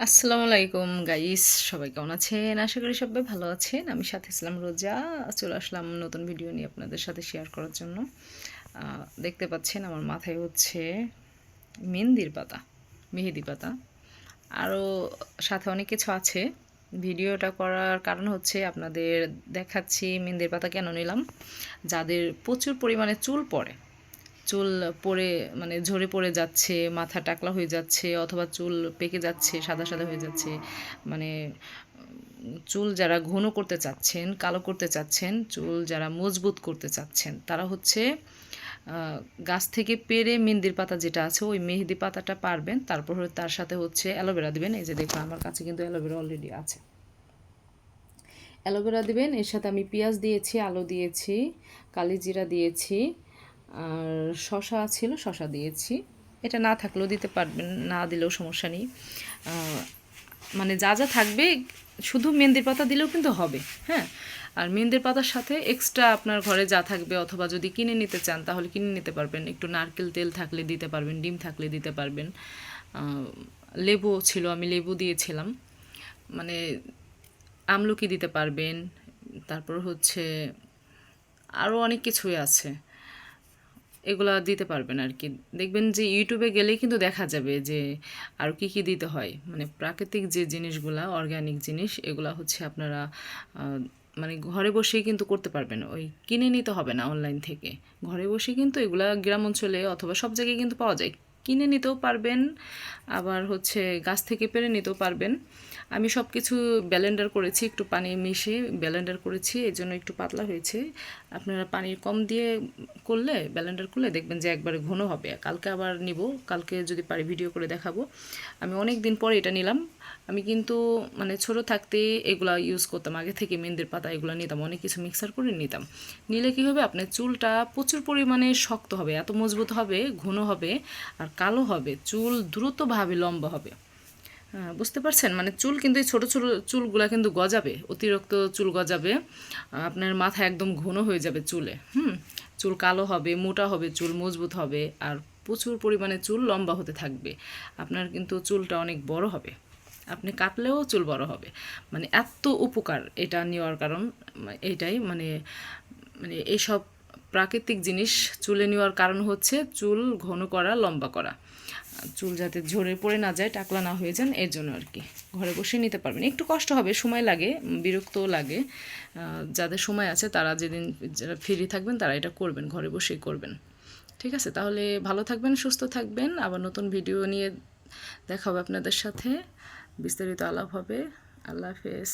আসসালামু আলাইকুম গাইস, সবাই কেমন আছেন? আশা করি সবাই ভালো আছেন। আমি সাথে ইসলাম রোজা চলে আসলাম নতুন ভিডিও নিয়ে আপনাদের সাথে শেয়ার করার জন্য। দেখতে পাচ্ছেন আমার মাথায় হচ্ছে মেহেন্দির পাতা, মেহেদি পাতা, আরও সাথে অনেক কিছু আছে। ভিডিওটা করার কারণ হচ্ছে আপনাদের দেখাচ্ছি মেহেন্দির পাতা কেন নিলাম। যাদের প্রচুর পরিমাণে চুল পড়ে, চুল পড়ে মানে ঝরে পড়ে যাচ্ছে, মাথা টাকলা হয়ে যাচ্ছে, অথবা চুল পেকে যাচ্ছে, সাদা সাদা হয়ে যাচ্ছে, মানে চুল যারা ঘন করতে চাচ্ছেন, কালো করতে চাচ্ছেন, চুল যারা মজবুত করতে চাচ্ছেন, তারা হচ্ছে গাছ থেকে পেড়ে মেহেন্দির পাতা যেটা আছে ওই মেহেদি পাতাটা পারবেন। তারপর তার সাথে হচ্ছে অ্যালোভেরা দিবেন। এই যে দেখুন আমার কাছে কিন্তু অ্যালোভেরা অলরেডি আছে। অ্যালোভেরা দিবেন, এর সাথে আমি পেঁয়াজ দিয়েছি, আলু দিয়েছি, কালি জিরা দিয়েছি, আর শশা ছিল, শশা দিয়েছি। এটা না থাকলেও দিতে পারবেন, না দিলেও সমস্যা নেই। মানে যা যা থাকবে, শুধু মেহেন্দির পাতা দিলেও কিন্তু হবে। হ্যাঁ, আর মেহেন্দির পাতার সাথে এক্সট্রা আপনার ঘরে যা থাকবে, অথবা যদি কিনে নিতে চান তাহলে কিনে নিতে পারবেন। একটু নারকেল তেল থাকলে দিতে পারবেন, ডিম থাকলে দিতে পারবেন। লেবু ছিল, আমি লেবু দিয়েছিলাম। মানে আমলকি দিতে পারবেন। তারপর হচ্ছে আরও অনেক কিছুই আছে, এগুলা দিতে পারবেন আর কি। দেখবেন যে ইউটিউবে গেলেই কিন্তু দেখা যাবে যে আর কি কি দিতে হয়। মানে প্রাকৃতিক যে জিনিসগুলা, অর্গ্যানিক জিনিস, এগুলা হচ্ছে আপনারা মানে ঘরে বসেই কিন্তু করতে পারবেন। ওই কিনে নিতে হবে না অনলাইন থেকে। ঘরে বসে কিন্তু এগুলা গ্রাম অঞ্চলে অথবা সব জায়গায় কিন্তু পাওয়া যায়। কিনে নিতেও পারবেন, আবার হচ্ছে গাছ থেকে পেড়ে নিতেও পারবেন। আমি সব কিছু ব্লেন্ডার করেছি, একটু পানি মিশিয়ে ব্লেন্ডার করেছি, এই জন্য একটু পাতলা হয়েছে। আপনারা পানি কম দিয়ে করলে, ব্লেন্ডার করলে দেখবেন যে একবারে ঘন হবে। কালকে আবার নিব, কালকে যদি পারি ভিডিও করে দেখাবো। আমি অনেক দিন পরে এটা নিলাম। আমি কিন্তু মানে ছোটো থাকতে এগুলা ইউজ করতাম, আগে থেকে মেহেন্দির পাতা এগুলো নিতাম, অনেক কিছু মিক্সার করে নিতাম। নিলে কী হবে, আপনার চুলটা প্রচুর পরিমাণে শক্ত হবে, এত মজবুত হবে, ঘন হবে, আর কালো হবে, চুল দ্রুতভাবে লম্বা হবে। হ্যাঁ, বুঝতে পারছেন? মানে চুল কিন্তু এই ছোটো ছোটো চুলগুলো কিন্তু গজাবে, অতিরিক্ত চুল গজাবে, আপনার মাথা একদম ঘন হয়ে যাবে চুলে। চুল কালো হবে, মোটা হবে, চুল মজবুত হবে, আর প্রচুর পরিমাণে চুল লম্বা হতে থাকবে। আপনার কিন্তু চুলটা অনেক বড় হবে, আপনি কাটলেও চুল বড় হবে। মানে এত উপকার এটা নেওয়ার কারণ এইটাই। মানে মানে এইসব প্রাকৃতিক জিনিস চুলে নেওয়ার কারণ হচ্ছে চুল ঘন করা, লম্বা করা, চুল যাতে ঝরে পড়ে না যায়, টাকলা না হয়ে যান, এর জন্য আর কি। ঘরে বসে নিতে পারবেন, একটু কষ্ট হবে, সময় লাগে, বিরক্তও লাগে। যাদের সময় আছে তারা যেদিন যারা ফ্রি থাকবেন তারা এটা করবেন, ঘরে বসেই করবেন। ঠিক আছে, তাহলে ভালো থাকবেন, সুস্থ থাকবেন। আবার নতুন ভিডিও নিয়ে দেখা হবে আপনাদের সাথে, বিস্তারিত আলাপ হবে। আল্লাহ হাফেজ।